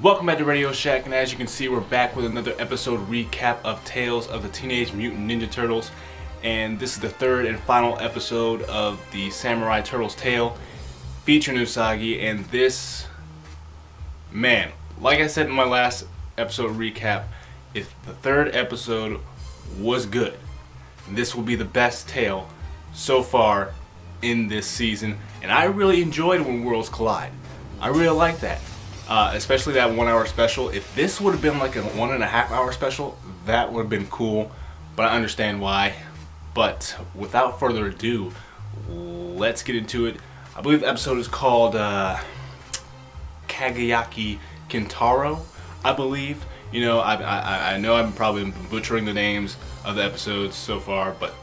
Welcome back to Radio Shack, and as you can see, we're back with another episode recap of Tales of the Teenage Mutant Ninja Turtles. And this is the third and final episode of the Samurai Turtles tale featuring Usagi. And this, man, like I said in my last episode recap, if the third episode was good, this will be the best tale so far in this season. And I really enjoyed When Worlds Collide. I really like that. Especially that 1 hour special. If this would have been like a 1.5 hour special, that would have been cool, but I understand why. But without further ado, let's get into it. I believe the episode is called Kagayake Kintaro, I believe. You know, I know I'm probably butchering the names of the episodes so far, but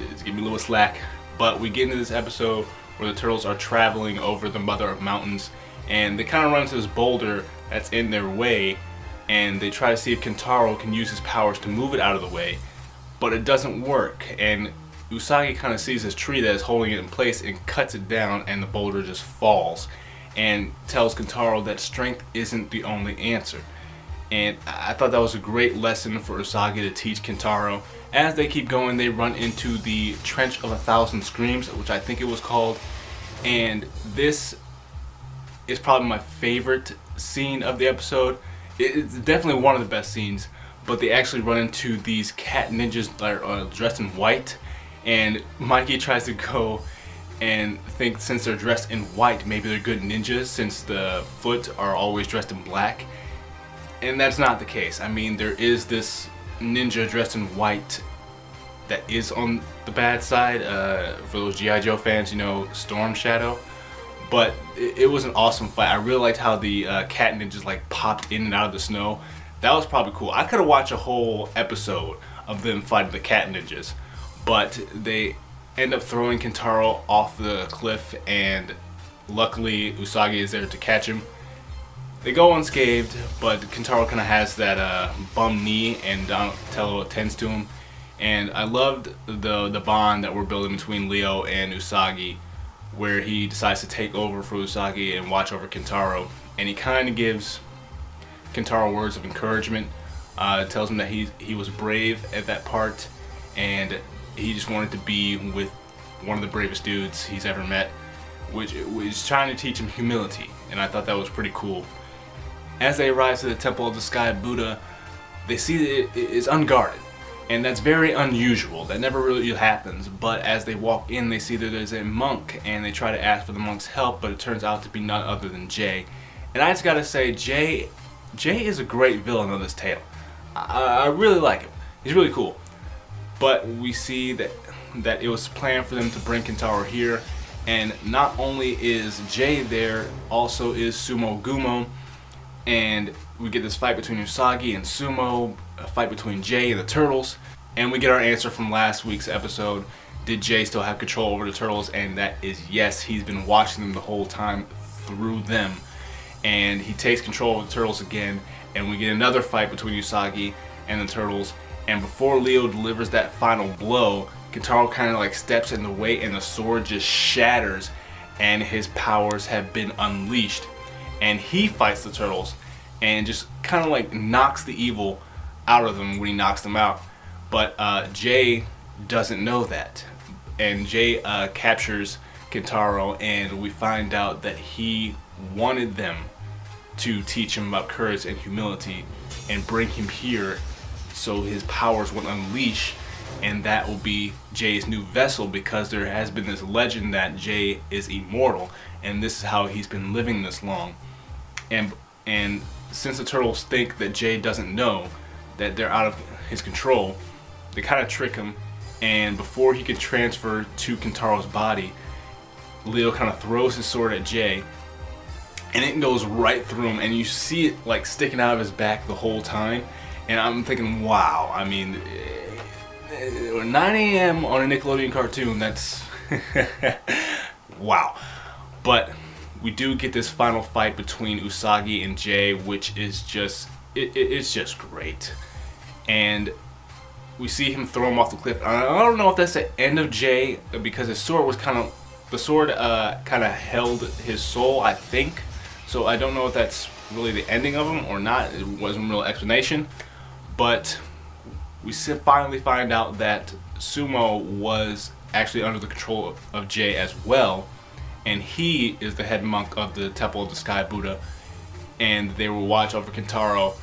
it's giving me a little slack. But we get into this episode where the turtles are traveling over the Mother of Mountains, and they kind of run into this boulder that's in their way, and they try to see if Kintaro can use his powers to move it out of the way, but it doesn't work. And Usagi kind of sees this tree that is holding it in place and cuts it down, and the boulder just falls, and tells Kintaro that strength isn't the only answer. And I thought that was a great lesson for Usagi to teach Kintaro. As they keep going, they run into the Trench of 1,000 Screams, which I think it was called, and this is probably my favorite scene of the episode. It's definitely one of the best scenes, but they actually run into these cat ninjas that are dressed in white, and Mikey tries to go and think since they're dressed in white, maybe they're good ninjas since the foot are always dressed in black. And that's not the case. I mean, there is this ninja dressed in white that is on the bad side. For those G.I. Joe fans, you know, Storm Shadow. But it was an awesome fight. I really liked how the cat ninjas like popped in and out of the snow. That was probably cool. I could have watched a whole episode of them fighting the cat ninjas, but they end up throwing Kintaro off the cliff, and luckily Usagi is there to catch him. They go unscathed, but Kintaro kind of has that bum knee, and Donatello attends to him. And I loved the bond that we're building between Leo and Usagi, where he decides to take over for Usagi and watch over Kintaro, and he kind of gives Kintaro words of encouragement. Tells him that he was brave at that part, and he just wanted to be with one of the bravest dudes he's ever met, which was trying to teach him humility, and I thought that was pretty cool. As they arrive to the Temple of the Sky Buddha, they see that it is unguarded. And that's very unusual. That never really happens. But as they walk in, they see that there's a monk, and they try to ask for the monk's help, but it turns out to be none other than Jay. And I just gotta say, Jay is a great villain of this tale. I really like him. He's really cool. But we see that it was planned for them to bring Kintaro here, and not only is Jay there, also is Sumo Gumo, and we get this fight between Usagi and Sumo, a fight between Jay and the Turtles, and we get our answer from last week's episode. Did Jay still have control over the Turtles? And that is yes. He's been watching them the whole time through them, and he takes control of the Turtles again, and we get another fight between Usagi and the Turtles. And before Leo delivers that final blow, Kintaro kind of like steps in the way, and the sword just shatters, and his powers have been unleashed, and he fights the Turtles and just kind of like knocks the evil out of them when he knocks them out. But Jay doesn't know that, and Jay captures Kintaro, and we find out that he wanted them to teach him about courage and humility and bring him here so his powers would unleash, and that will be Jay's new vessel, because there has been this legend that Jay is immortal, and this is how he's been living this long. And since the Turtles think that Jay doesn't know, that they're out of his control, they kind of trick him, and before he can transfer to Kintaro's body, Leo kind of throws his sword at Jay, and it goes right through him, and you see it like sticking out of his back the whole time. And I'm thinking, wow, I mean, 9 a.m. on a Nickelodeon cartoon, that's wow. But we do get this final fight between Usagi and Jay, which is just, it's just great. And we see him throw him off the cliff. I don't know if that's the end of Jay, because his sword was kind of, the sword kind of held his soul, I think. So I don't know if that's really the ending of them or not. It wasn't a real explanation, but we finally find out that Sumo was actually under the control of Jay as well, and he is the head monk of the Temple of the Sky Buddha, and they will watch over Kintaro.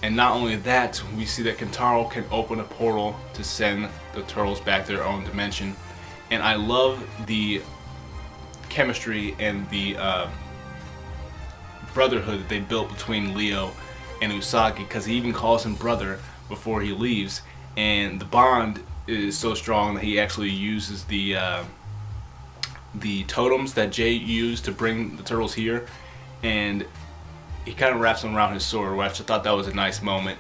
And not only that, we see that Kintaro can open a portal to send the turtles back to their own dimension. And I love the chemistry and the brotherhood that they built between Leo and Usagi, because he even calls him brother before he leaves. And the bond is so strong that he actually uses the totems that Jay used to bring the turtles here, and he kind of wraps them around his sword, which I thought that was a nice moment.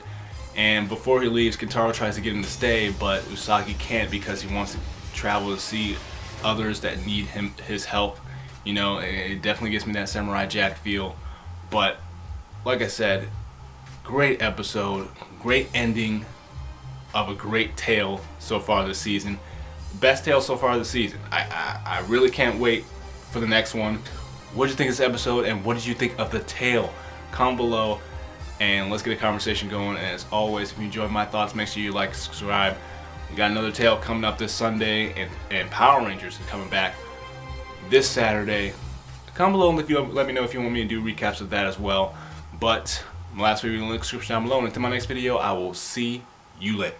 And before he leaves, Kintaro tries to get him to stay, but Usagi can't because he wants to travel to see others that need his help. You know, it definitely gives me that Samurai Jack feel. But like I said, great episode, great ending of a great tale so far this season. Best tale so far this season. I really can't wait for the next one. What did you think of this episode, and what did you think of the tale? Comment below and let's get a conversation going. And as always, if you enjoyed my thoughts, make sure you like and subscribe. We got another tale coming up this Sunday, and Power Rangers is coming back this Saturday. Comment below and let me know if you want me to do recaps of that as well. But my last video in the description down below, and until my next video, I will see you later.